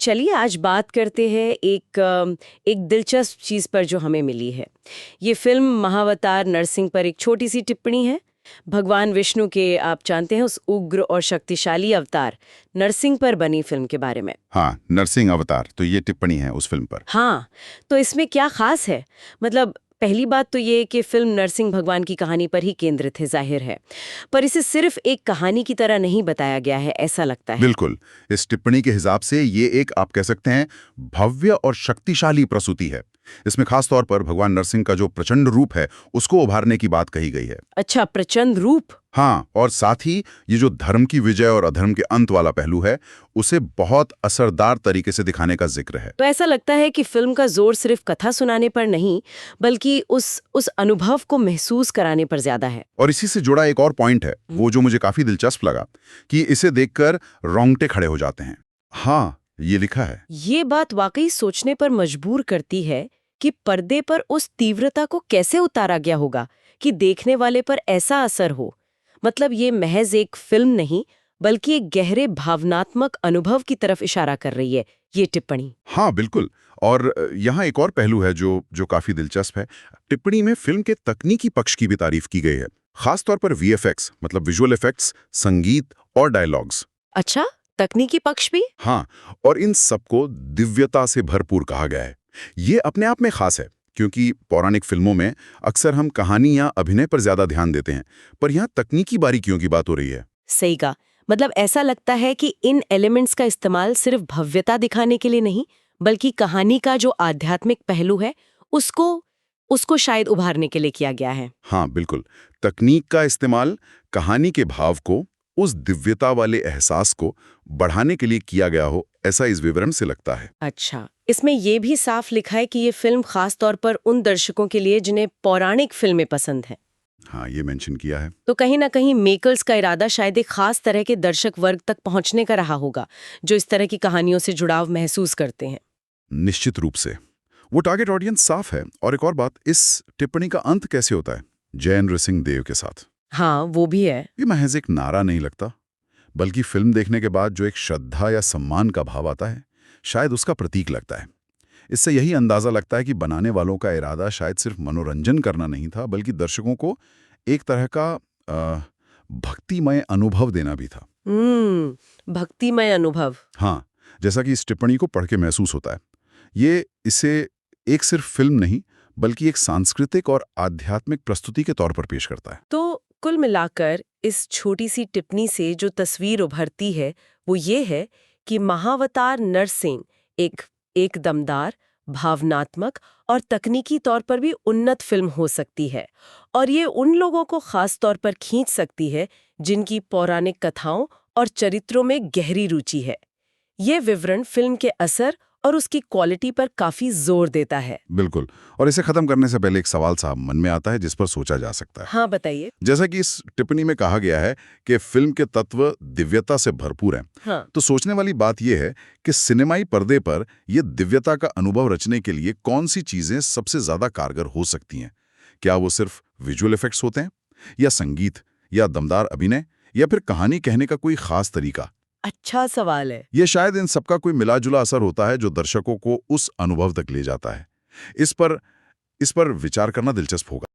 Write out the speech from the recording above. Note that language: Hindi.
चलिए आज बात करते हैं एक दिलचस्प चीज़ पर जो हमें मिली है। ये फिल्म महावतार नरसिंह पर एक छोटी सी टिप्पणी है। भगवान विष्णु के, आप जानते हैं, उस उग्र और शक्तिशाली अवतार नरसिंह पर बनी फिल्म के बारे में। हाँ, नरसिंह अवतार, तो ये टिप्पणी है उस फिल्म पर। हाँ, तो इसमें क्या खास है? मतलब पहली बात तो ये कि फिल्म नरसिंह भगवान की कहानी पर ही केंद्रित है, जाहिर है, पर इसे सिर्फ एक कहानी की तरह नहीं बताया गया है, ऐसा लगता है। बिल्कुल, इस टिप्पणी के हिसाब से ये एक, आप कह सकते हैं, भव्य और शक्तिशाली प्रस्तुति है। इसमें खास तौर पर भगवान नरसिंह का जो प्रचंड रूप है उसको उभारने की बात कही गई है। अच्छा, प्रचंड रूप। हाँ, और साथ ही ये जो धर्म की विजय और अधर्म के अंत वाला पहलू है उसे बहुत असरदार तरीके से दिखाने का जिक्र है। तो ऐसा लगता है कि फिल्म का जोर सिर्फ कथा सुनाने पर नहीं, बल्कि उस अनुभव को महसूस कराने पर ज्यादा है। और इसी से जुड़ा एक और पॉइंट है, वो जो मुझे काफी दिलचस्प लगा, कि इसे देखकर रोंगटे खड़े हो जाते हैं। हाँ, ये लिखा है। ये बात वाकई सोचने पर मजबूर करती है कि पर्दे पर उस तीव्रता को कैसे उतारा गया होगा कि देखने वाले पर ऐसा असर हो। मतलब ये महज एक फिल्म नहीं, बल्कि एक गहरे भावनात्मक अनुभव की तरफ इशारा कर रही है ये टिप्पणी। हाँ, बिल्कुल। और यहाँ एक और पहलू है जो काफी दिलचस्प है। टिप्पणी में फिल्म के तकनीकी पक्ष की भी तारीफ की गई है, खास तौर पर वीएफएक्स, मतलब विजुअल इफेक्ट्स, संगीत और डायलॉग्स। अच्छा, तकनीकी पक्ष भी? हाँ, और इन सबको दिव्यता से भरपूर कहा गया है। ये अपने आप में खास है, क्योंकि पौराणिक फिल्मों में अक्सर हम कहानी या अभिनय पर ज्यादा ध्यान देते हैं, पर यहाँ तकनीकी बारीकियों की बात हो रही है। सही कहा। मतलब ऐसा लगता है कि इन एलिमेंट्स का इस्तेमाल सिर्फ भव्यता दिखाने के लिए नहीं, बल्कि कहानी का जो आध्यात्मिक पहलू है उसको शायद उभारने के लिए किया गया है। हाँ, बिल्कुल। तकनीक का इस्तेमाल कहानी के भाव को, उस दिव्यता वाले एहसास को बढ़ाने के लिए किया गया हो, ऐसा इस विवरण से लगता है। अच्छा, इसमें यह भी साफ लिखा है कि ये फिल्म खास तौर पर उन दर्शकों के लिए जिन्हें पौराणिक फिल्में पसंद हैं। हाँ, ये मेंशन किया है। तो कहीं ना कहीं मेकर्स का इरादा शायद एक खास तरह के दर्शक वर्ग तक पहुंचने का रहा होगा, जो इस तरह की कहानियों से जुड़ाव महसूस करते हैं। निश्चित रूप से वो टारगेट ऑडियंस साफ है। और एक और बात, इस टिप्पणी का अंत कैसे होता है, जय नृसिंह देव के साथ। हाँ, वो भी है। ये महज एक नारा नहीं लगता, बल्कि फिल्म देखने के बाद जो एक श्रद्धा या सम्मान का भाव आता है, शायद उसका प्रतीक लगता है। इससे यही अंदाजा लगता है कि बनाने वालों का इरादा शायद सिर्फ मनोरंजन करना नहीं था, बल्कि दर्शकों को एक तरह का भक्तिमय अनुभव देना भी था। भक्तिमय अनुभव। हाँ, जैसा कि इस टिप्पणी को पढ़ के महसूस होता है। ये इसे एक सिर्फ फिल्म नहीं, बल्कि एक सांस्कृतिक और आध्यात्मिक प्रस्तुति के तौर पर पेश करता है। तो कुल मिलाकर इस छोटी सी टिप्पणी से जो तस्वीर उभरती है वो ये है कि महावतार नरसिंह एक दमदार, भावनात्मक और तकनीकी तौर पर भी उन्नत फिल्म हो सकती है, और ये उन लोगों को खास तौर पर खींच सकती है जिनकी पौराणिक कथाओं और चरित्रों में गहरी रुचि है। ये विवरण फिल्म के असर और उसकी क्वालिटी पर काफी जोर देता है। बिल्कुल। और इसे खत्म करने से पहले एक सवाल साहब मन में आता है जिस पर सोचा जा सकता है। हाँ, बताइए। जैसा कि इस टिप्पणी में कहा गया है कि फिल्म के तत्व दिव्यता से भरपूर हैं, हाँ। तो सोचने वाली बात यह है कि सिनेमाई पर्दे पर यह दिव्यता का अनुभव रचने के लिए कौन सी चीजें सबसे ज्यादा कारगर हो सकती हैं? क्या वो सिर्फ विजुअल इफेक्ट्स होते हैं, या संगीत, या दमदार अभिनय, या फिर कहानी कहने का कोई खास तरीका? अच्छा सवाल है। ये शायद इन सबका कोई मिला जुला असर होता है जो दर्शकों को उस अनुभव तक ले जाता है। इस पर विचार करना दिलचस्प होगा।